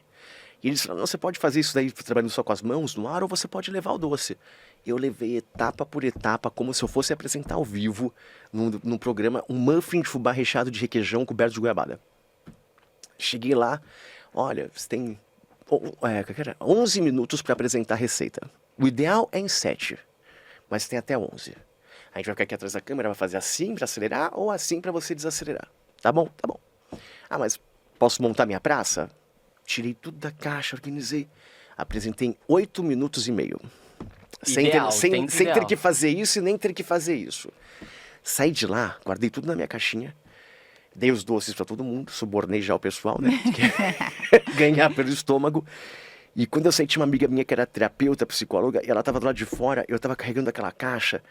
E eles falaram, não, você pode fazer isso daí trabalhando só com as mãos no ar, ou você pode levar o doce. Eu levei etapa por etapa, como se eu fosse apresentar ao vivo, num programa, um muffin de fubá recheado de requeijão coberto de goiabada. Cheguei lá, olha, você tem 11 minutos para apresentar a receita. O ideal é em 7, mas tem até 11. A gente vai ficar aqui atrás da câmera, vai fazer assim para acelerar ou assim para você desacelerar. Tá bom? Tá bom. Ah, mas posso montar minha praça? Tirei tudo da caixa, organizei. Apresentei em 8 minutos e meio. Ideal, Sem ideal. ter que fazer isso e nem ter que fazer isso. Saí de lá, guardei tudo na minha caixinha. Dei os doces pra todo mundo, subornei já o pessoal, né? Ganhar pelo estômago. E quando eu saí, tinha uma amiga minha que era terapeuta, psicóloga, e ela tava do lado de fora, eu tava carregando aquela caixa,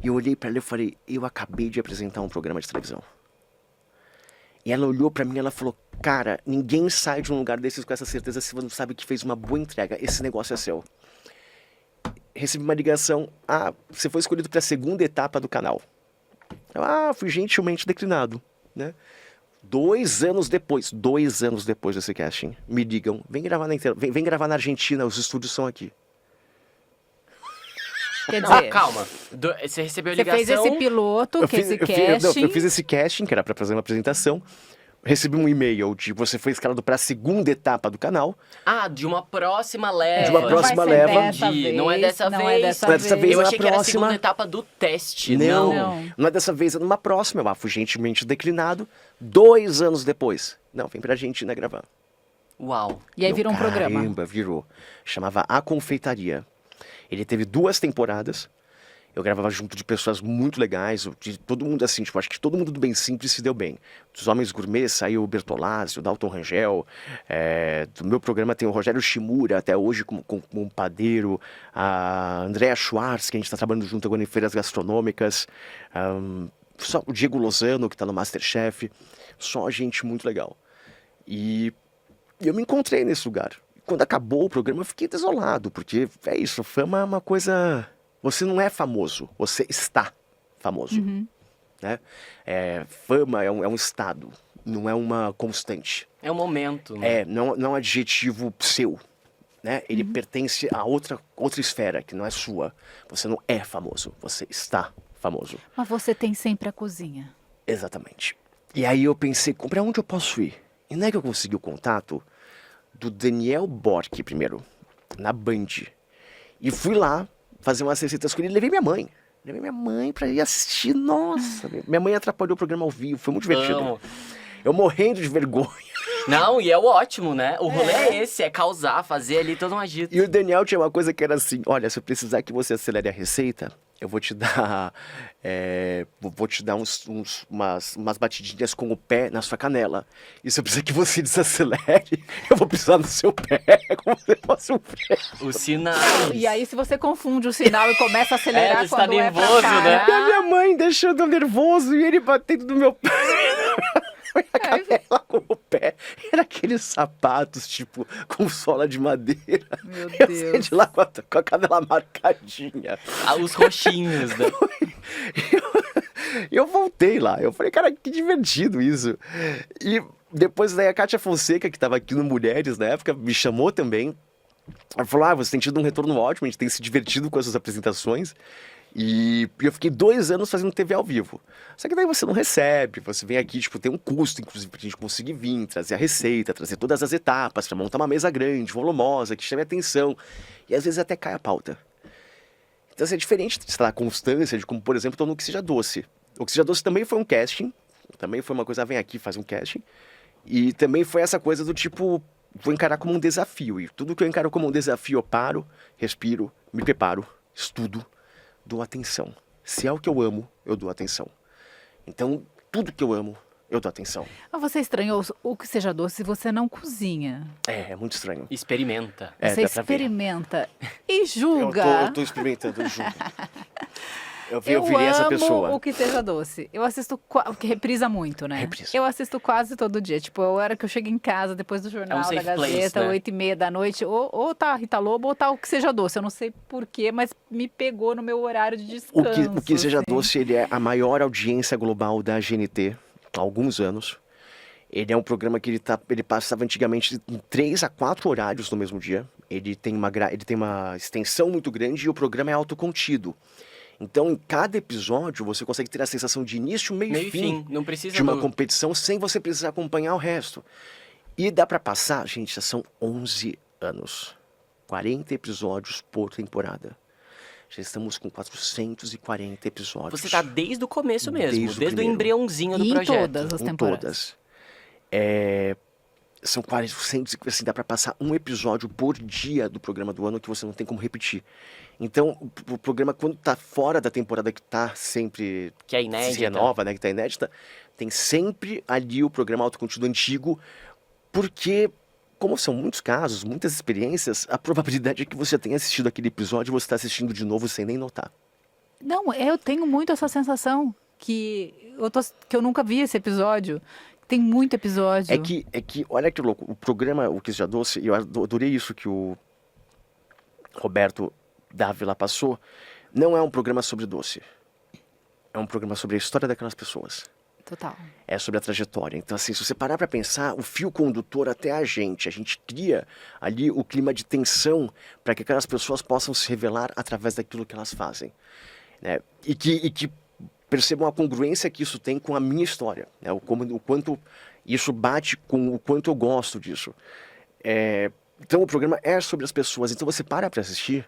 e eu olhei pra ela e falei, eu acabei de apresentar um programa de televisão. E ela olhou pra mim e ela falou, cara, ninguém sai de um lugar desses com essa certeza se você não sabe que fez uma boa entrega, esse negócio é seu. Recebi uma ligação, você foi escolhido pra 2ª etapa do canal. Eu, fui gentilmente declinado, né? 2 anos depois desse casting, me ligam, vem gravar na Argentina, os estúdios são aqui. Quer dizer, Calma. Você recebeu a você ligação... fez esse piloto, esse casting. Eu fiz esse casting, que era pra fazer uma apresentação, recebi um e-mail de você foi escalado pra 2ª etapa do canal. de uma próxima leva. De uma próxima leva. Entendi. Não é dessa não vez. É dessa Não é dessa vez. Eu na achei que era a próxima. 2ª etapa do teste. Não é dessa vez, é numa próxima. Eu fui gentilmente declinado. 2 anos depois. Não, vem pra Argentina gravar. Uau. E aí virou um programa. Caramba, virou. Chamava A Confeitaria. Ele teve 2 temporadas. Eu gravava junto de pessoas muito legais, de todo mundo assim, tipo, acho que todo mundo do Bem Simples se deu bem. Dos Homens Gourmet saiu o Bertolazzi, o Dalton Rangel, do meu programa tem o Rogério Shimura, até hoje como padeiro, a Andréa Schwartz, que a gente está trabalhando junto agora em feiras gastronômicas, só o Diego Lozano, que está no Masterchef, só gente muito legal. E eu me encontrei nesse lugar. Quando acabou o programa, eu fiquei desolado, porque é isso, fama é uma coisa... Você não é famoso, você está famoso. Né? Fama é um estado, não é uma constante. É um momento. Né? Não é um adjetivo seu. Né? Ele pertence a outra esfera, que não é sua. Você não é famoso, você está famoso. Mas você tem sempre a cozinha. Exatamente. E aí eu pensei, pra onde eu posso ir? E não é que eu consegui o contato do Daniel Bork primeiro, na Band. E fui lá fazer umas receitas com ele e levei minha mãe. Levei minha mãe pra ir assistir, nossa. Minha mãe atrapalhou o programa ao vivo, foi muito divertido. Amo. Eu morrendo de vergonha. Não, e é o ótimo, né? O rolê é esse, é causar, fazer ali todo um agito. E o Daniel tinha uma coisa que era assim, olha, se eu precisar que você acelere a receita, eu vou te dar umas batidinhas com o pé na sua canela. E se eu precisar que você desacelere, eu vou precisar do seu pé, como se fosse um pé. O sinal. E aí, se você confunde o sinal e começa a acelerar você tá quando nervoso, é pra né? E a minha mãe deixando eu nervoso e ele batendo no meu pé. A canela com o pé. Era aqueles sapatos, tipo, com sola de madeira. Meu Eu saí Deus. de lá com a canela marcadinha. Ah, os roxinhos, né? Eu voltei lá. Eu falei, cara, que divertido isso. E depois daí a Kátia Fonseca, que estava aqui no Mulheres na época, me chamou também. Ela falou, você tem tido um retorno ótimo, a gente tem se divertido com essas apresentações. E eu fiquei 2 anos fazendo TV ao vivo. Só que daí você não recebe, você vem aqui, tipo, tem um custo, inclusive, pra gente conseguir vir, trazer a receita, trazer todas as etapas, pra montar uma mesa grande, volumosa, que chame a atenção. E às vezes até cai a pauta. Então, assim, é diferente, sei lá, a constância de como, por exemplo, tô no Que Seja Doce. O Que Seja Doce também foi um casting, também foi uma coisa, vem aqui, faz um casting. E também foi essa coisa do tipo, vou encarar como um desafio. E tudo que eu encaro como um desafio, eu paro, respiro, me preparo, estudo, dou atenção. Se é o que eu amo, eu dou atenção. Então, tudo que eu amo, eu dou atenção. Mas você estranhou o Que Seja Doce se você não cozinha. É muito estranho. Experimenta. Você dá pra ver. experimenta e Eu julga. tô experimentando, eu juro. Eu virei essa pessoa. amo o Que Seja Doce. Eu assisto, porque reprisa muito, né? Reprisa. Eu assisto quase todo dia. Tipo, a hora que eu chego em casa, depois do Jornal da safe place, Gazeta, né? 8h30 da noite, ou tá a Rita Lobo, ou tá o Que Seja Doce. Eu não sei porquê, mas me pegou no meu horário de descanso. O Que Seja assim. Doce, ele é a maior audiência global da GNT há alguns anos. Ele é um programa que ele passava antigamente em 3 a 4 horários no mesmo dia. Ele tem uma extensão muito grande e o programa é autocontido. Então, em cada episódio, você consegue ter a sensação de início, meio e fim Não precisa de uma do- competição sem você precisar acompanhar o resto. E dá pra passar, gente, já são 11 anos. 40 episódios por temporada. Já estamos com 440 episódios. Você tá desde o começo mesmo, Desde o desde o primeiro. embriãozinho do E em projeto. todas as Em temporadas. todas. São 400, assim, dá pra passar um episódio por dia do programa do ano que você não tem como repetir. Então, o programa, quando tá fora da temporada que tá sempre... Que é Se inédita. renova, né, que tá inédita, tem sempre ali o programa autocontido antigo, porque, como são muitos casos, muitas experiências, a probabilidade é que você tenha assistido aquele episódio e você tá assistindo de novo sem nem notar. Não, eu tenho muito essa sensação que eu nunca vi esse episódio. Tem muito episódio. É que, olha que louco, o programa O Que Seja Doce, eu adorei isso que o Roberto Dávila passou, não é um programa sobre doce. É um programa sobre a história daquelas pessoas. Total. É sobre a trajetória. Então, assim, se você parar pra pensar, o fio condutor até a gente cria ali o clima de tensão para que aquelas pessoas possam se revelar através daquilo que elas fazem. Né? E que percebam a congruência que isso tem com a minha história. Né? O quanto isso bate com o quanto eu gosto disso. Então, o programa é sobre as pessoas. Então, você para pra assistir.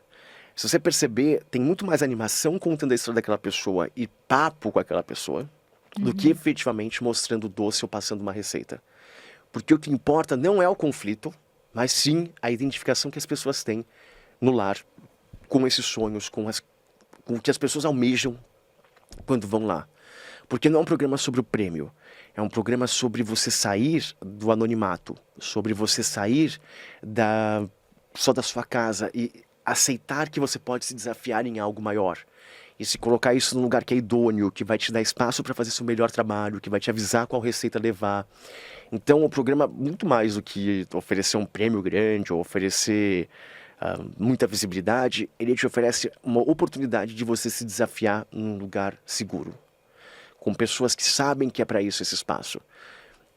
Se você perceber, tem muito mais animação contando a história daquela pessoa e papo com aquela pessoa do que efetivamente mostrando o doce ou passando uma receita. Porque o que importa não é o conflito, mas sim a identificação que as pessoas têm no lar com esses sonhos, com o que as pessoas almejam quando vão lá. Porque não é um programa sobre o prêmio, é um programa sobre você sair do anonimato, sobre você sair só da sua casa e aceitar que você pode se desafiar em algo maior. E se colocar isso num lugar que é idôneo, que vai te dar espaço para fazer seu melhor trabalho, que vai te avisar qual receita levar. Então, o programa, muito mais do que oferecer um prêmio grande ou oferecer muita visibilidade, ele te oferece uma oportunidade de você se desafiar num lugar seguro, com pessoas que sabem que é para isso esse espaço.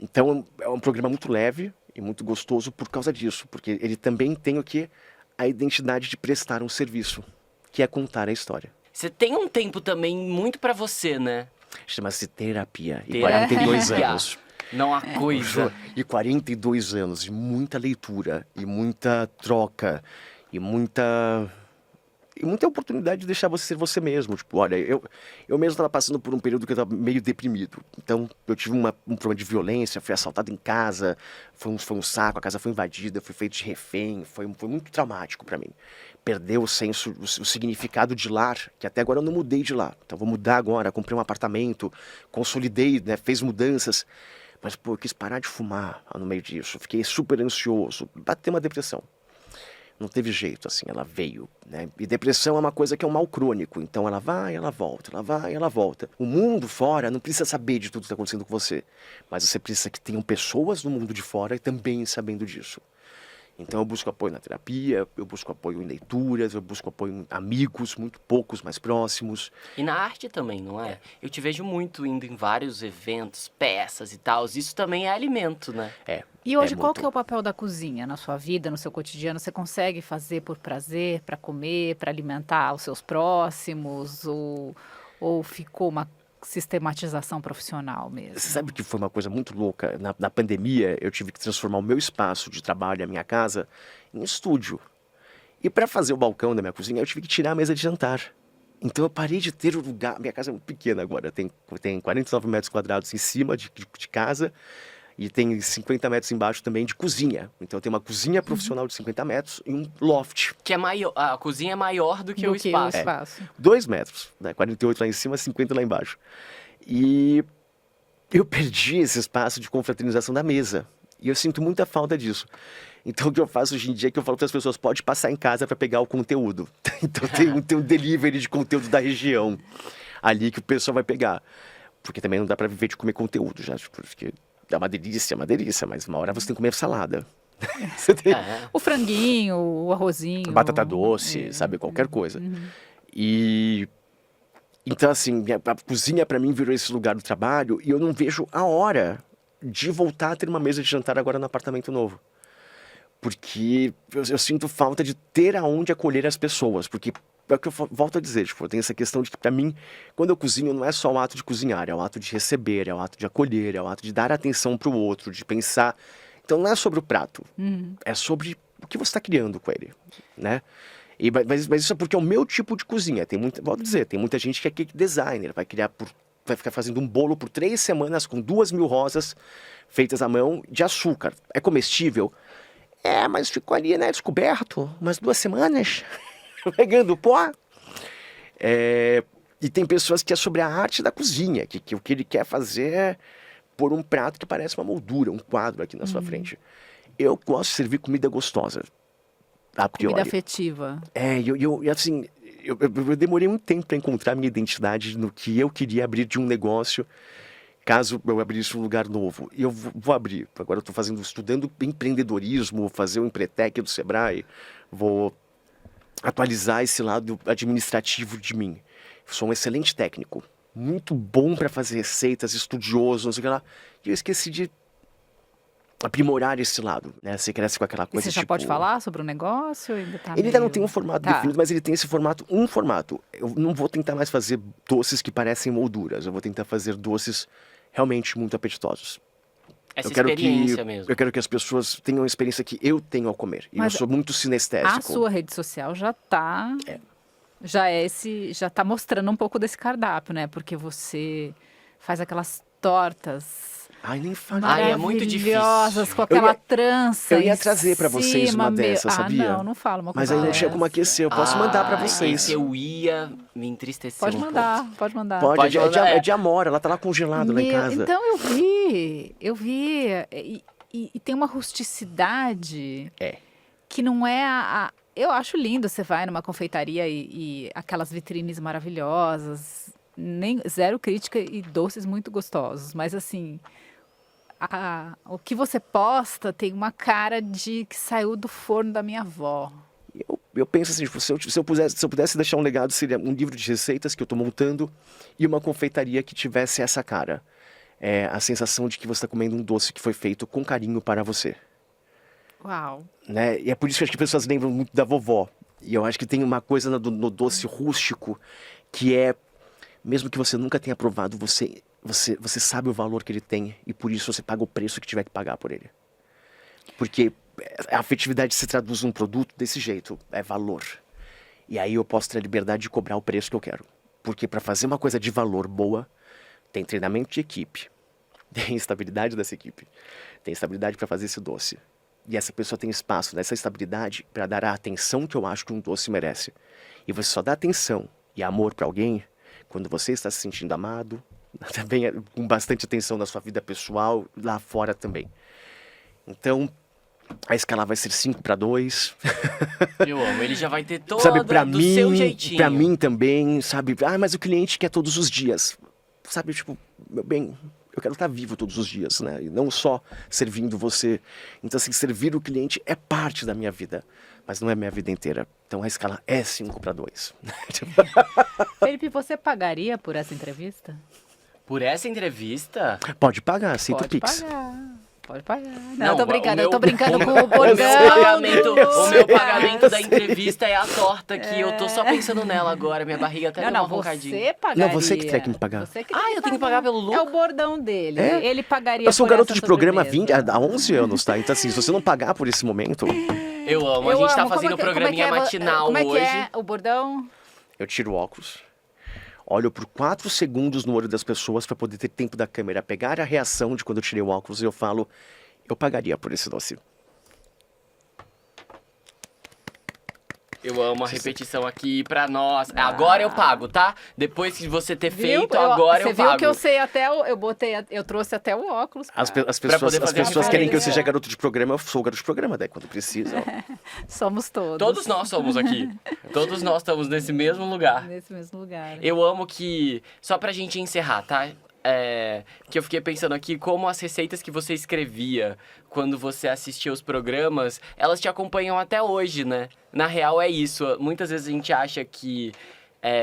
Então, é um programa muito leve e muito gostoso por causa disso, porque ele também tem o que? A identidade de prestar um serviço, que é contar a história. Você tem um tempo também muito pra você, né? Chama-se terapia. E Terapia. 42 anos. Não há coisa. E 42 anos, e muita leitura, e muita troca, e muita e muita oportunidade de deixar você ser você mesmo. Tipo, olha, eu mesmo estava passando por um período que eu estava meio deprimido. Então, eu tive um problema de violência, fui assaltado em casa, foi um saco, a casa foi invadida, fui feito de refém, foi muito traumático para mim. Perdeu o senso, o significado de lar, que até agora eu não mudei de lá. Então, vou mudar agora, comprei um apartamento, consolidei, né, fez mudanças. Mas, pô, eu quis parar de fumar no meio disso, fiquei super ansioso, bateu uma depressão. Não teve jeito, assim, ela veio, né? E depressão é uma coisa que é um mal crônico, então ela vai, ela volta, ela vai, ela volta. O mundo fora não precisa saber de tudo que está acontecendo com você, mas você precisa que tenham pessoas no mundo de fora também sabendo disso. Então eu busco apoio na terapia, eu busco apoio em leituras, eu busco apoio em amigos, muito poucos, mais próximos. E na arte também, não é? Eu te vejo muito indo em vários eventos, peças e tal. Isso também é alimento, né? E hoje, qual muito. que é o papel da cozinha na sua vida, no seu cotidiano? Você consegue fazer por prazer, para comer, para alimentar os seus próximos? Ou ficou uma sistematização profissional mesmo? Você sabe que foi uma coisa muito louca? Na pandemia, eu tive que transformar o meu espaço de trabalho, a minha casa, em estúdio. E para fazer o balcão da minha cozinha, eu tive que tirar a mesa de jantar. Então eu parei de ter o lugar. Minha casa é muito pequena agora, tem 49 metros quadrados em cima de casa e tem 50 metros embaixo também de cozinha. Então eu tenho uma cozinha profissional de 50 metros e um loft. Que é maior, a cozinha é maior do que Do o espaço. 2 metros, né? 48 lá em cima, 50 lá embaixo. E eu perdi esse espaço de confraternização da mesa. E eu sinto muita falta disso. Então o que eu faço hoje em dia é que eu falo para as pessoas, pode passar em casa para pegar o conteúdo. Então tem um delivery de conteúdo da região ali que o pessoal vai pegar. Porque também não dá para viver de comer conteúdo já, porque é uma delícia, mas uma hora você tem que comer salada. Você tem O franguinho, o arrozinho. batata doce, sabe, qualquer coisa. E então assim, a cozinha para mim virou esse lugar do trabalho e eu não vejo a hora de voltar a ter uma mesa de jantar agora no apartamento novo. Porque eu sinto falta de ter aonde acolher as pessoas. Porque é o que eu volto a dizer, tipo, eu tenho essa questão de que, pra mim, quando eu cozinho, não é só o ato de cozinhar, é o ato de receber, é o ato de acolher, é o ato de dar atenção pro outro, de pensar. Então não é sobre o prato, é sobre o que você está criando com ele, né? Mas isso é porque é o meu tipo de cozinha. Volto a dizer, tem muita gente que é cake designer, vai ficar fazendo um bolo por 3 semanas com 2.000 rosas feitas à mão de açúcar. É comestível? Mas ficou ali, né, descoberto, umas 2 semanas, pegando pó. E tem pessoas que é sobre a arte da cozinha, que o que ele quer fazer é pôr um prato que parece uma moldura, um quadro aqui na sua frente. Eu gosto de servir comida gostosa, a priori. Comida afetiva. Eu demorei muito tempo para encontrar minha identidade no que eu queria abrir de um negócio, caso eu abrisse um lugar novo. E eu vou abrir. Agora eu estou estudando empreendedorismo, vou fazer o Empretec do Sebrae, vou atualizar esse lado administrativo de mim. Eu sou um excelente técnico, muito bom para fazer receitas, estudioso, não sei o que lá. E eu esqueci de aprimorar esse lado, né? Você cresce com aquela E coisa você já pode falar sobre o negócio? Ainda tá Ele ainda não meio- tem um formato Tá. definido, mas ele tem esse formato, um formato. Eu não vou tentar mais fazer doces que parecem molduras, eu vou tentar fazer doces realmente muito apetitosos. Essa eu quero experiência mesmo. Eu quero que as pessoas tenham a experiência que eu tenho ao comer. E Mas eu sou muito sinestésico. A sua rede social já tá... Já tá mostrando um pouco desse cardápio, né? Porque você faz aquelas tortas Ai, nem fale. Ai, é muito maravilhosas, difícil. com aquela trança eu ia em trazer pra vocês cima, uma meu. dessa, sabia? Não fala uma Mas coisa aí não tinha como dessa. aquecer, eu posso mandar pra Ai, vocês. esse eu ia me entristecer Pode um mandar, pouco. pode mandar. Pode, mandar, é de amora, ela tá lá congelada lá em Meu, casa. então eu vi, e tem uma rusticidade que não é eu acho lindo, você vai numa confeitaria e aquelas vitrines maravilhosas, zero crítica e doces muito gostosos, mas assim, o que você posta tem uma cara de que saiu do forno da minha avó. Eu penso assim, tipo, se eu pudesse deixar um legado, seria um livro de receitas que eu tô montando e uma confeitaria que tivesse essa cara. A sensação de que você está comendo um doce que foi feito com carinho para você. Uau. Né? E é por isso que acho que as pessoas lembram muito da vovó. E eu acho que tem uma coisa no doce rústico que é, mesmo que você nunca tenha provado, você sabe o valor que ele tem e por isso você paga o preço que tiver que pagar por ele. Porque a afetividade se traduz num produto desse jeito, é valor. E aí eu posso ter a liberdade de cobrar o preço que eu quero. Porque para fazer uma coisa de valor boa, tem treinamento de equipe, tem estabilidade dessa equipe, tem estabilidade para fazer esse doce. E essa pessoa tem espaço nessa estabilidade para dar a atenção que eu acho que um doce merece. E você só dá atenção e amor para alguém quando você está se sentindo amado, também com bastante atenção na sua vida pessoal, lá fora também. Então, a escala vai ser 5-2. Eu amo, ele já vai ter todo Sabe, pra do mim, seu jeitinho. pra mim também, sabe? Ah, mas o cliente quer todos os dias. Sabe, tipo, meu bem, eu quero estar vivo todos os dias, né? E não só servindo você. Então, assim, servir o cliente é parte da minha vida, mas não é minha vida inteira. Então, a escala é 5-2. Felipe, você pagaria por essa entrevista? Por essa entrevista, Pode pagar, aceito Pode Pix. pagar. Pode pagar. Não, Não, eu tô o brincando, meu- eu tô brincando com o o bordão. meu pagamento da entrevista é a torta que eu tô só pensando nela agora. Minha barriga até deu Não, uma roncadinha. você pagaria. Não, você que tem que me pagar. Você que Ah, tem eu tenho que pagar pelo É o lucro? bordão dele. É? Ele pagaria Eu sou um por garoto essa de programa sobremesa. há 11 anos, tá? Então, assim, se você não pagar por esse momento, Eu amo. A Eu gente tá amo. Como fazendo é que- programinha como é que é, matinal como é que hoje. é o bordão? eu tiro o óculos, olho por 4 segundos no olho das pessoas para poder ter tempo da câmera pegar a reação de quando eu tirei o óculos e eu falo, eu pagaria por esse doce. Eu amo a repetição aqui pra nós. Agora eu pago, tá? Depois que você ter Viu? feito, agora eu Você pago. viu que eu sei até eu trouxe até o óculos. As, cara. as Pra pessoas, poder as fazer a pessoas querem que eu referência. seja garoto de programa, eu sou garoto de programa, daí quando precisa. ó. Somos todos. Todos nós somos aqui. Todos nós estamos nesse mesmo lugar. Nesse mesmo lugar. Eu amo que... Só pra gente encerrar, tá? Que eu fiquei pensando aqui como as receitas que você escrevia quando você assistia os programas, elas te acompanham até hoje, né? Na real é isso. Muitas vezes a gente acha que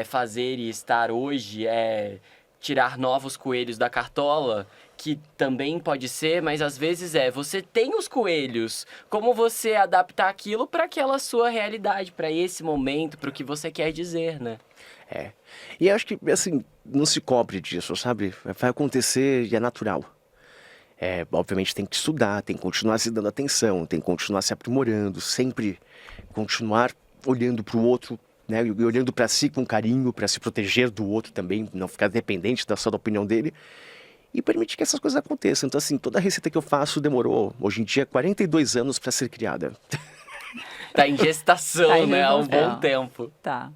fazer e estar hoje é tirar novos coelhos da cartola, que também pode ser, mas às vezes você tem os coelhos. Como você adaptar aquilo para aquela sua realidade, para esse momento, para o que você quer dizer, né? É. E eu acho que, assim, não se cobre disso, sabe? Vai acontecer e é natural. Obviamente tem que estudar, tem que continuar se dando atenção, tem que continuar se aprimorando, sempre continuar olhando para o outro, né? E olhando para si com carinho, para se proteger do outro também, não ficar dependente só da opinião dele. E permitir que essas coisas aconteçam. Então, assim, toda a receita que eu faço demorou, hoje em dia, 42 anos para ser criada. Tá em gestação, Tá em né? Há um gestação. bom tempo. Tá.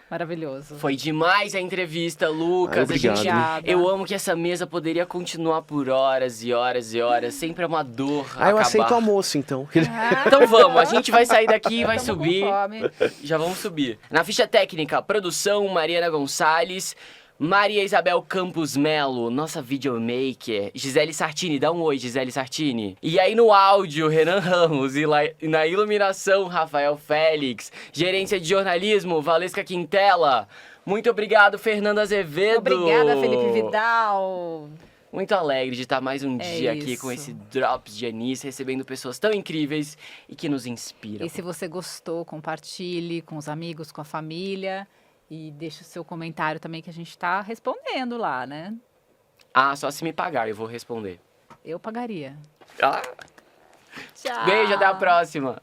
Maravilhoso. Foi demais a entrevista, Lucas. Obrigado. Eu amo que essa mesa poderia continuar por horas e horas e horas. Sempre é uma dor Eu acabar. aceito o almoço, então. Então vamos, a gente vai sair daqui e vai Tamo com subir. fome. Já vamos subir. Na ficha técnica, produção, Mariana Gonçalves, Maria Isabel Campos Melo, nossa videomaker, Gisele Sartini, dá um oi, Gisele Sartini. E aí no áudio, Renan Ramos, e na iluminação, Rafael Félix, gerência de jornalismo, Valesca Quintela. Muito obrigado, Fernanda Azevedo. Obrigada, Felipe Vidal. Muito alegre de estar mais um dia aqui isso. com esse Drops de Anis, recebendo pessoas tão incríveis e que nos inspiram. E se você gostou, compartilhe com os amigos, com a família. E deixe o seu comentário também, que a gente está respondendo lá, né? Ah, só se me pagar, eu vou responder. Eu pagaria. Ah. Tchau. Beijo, até a próxima.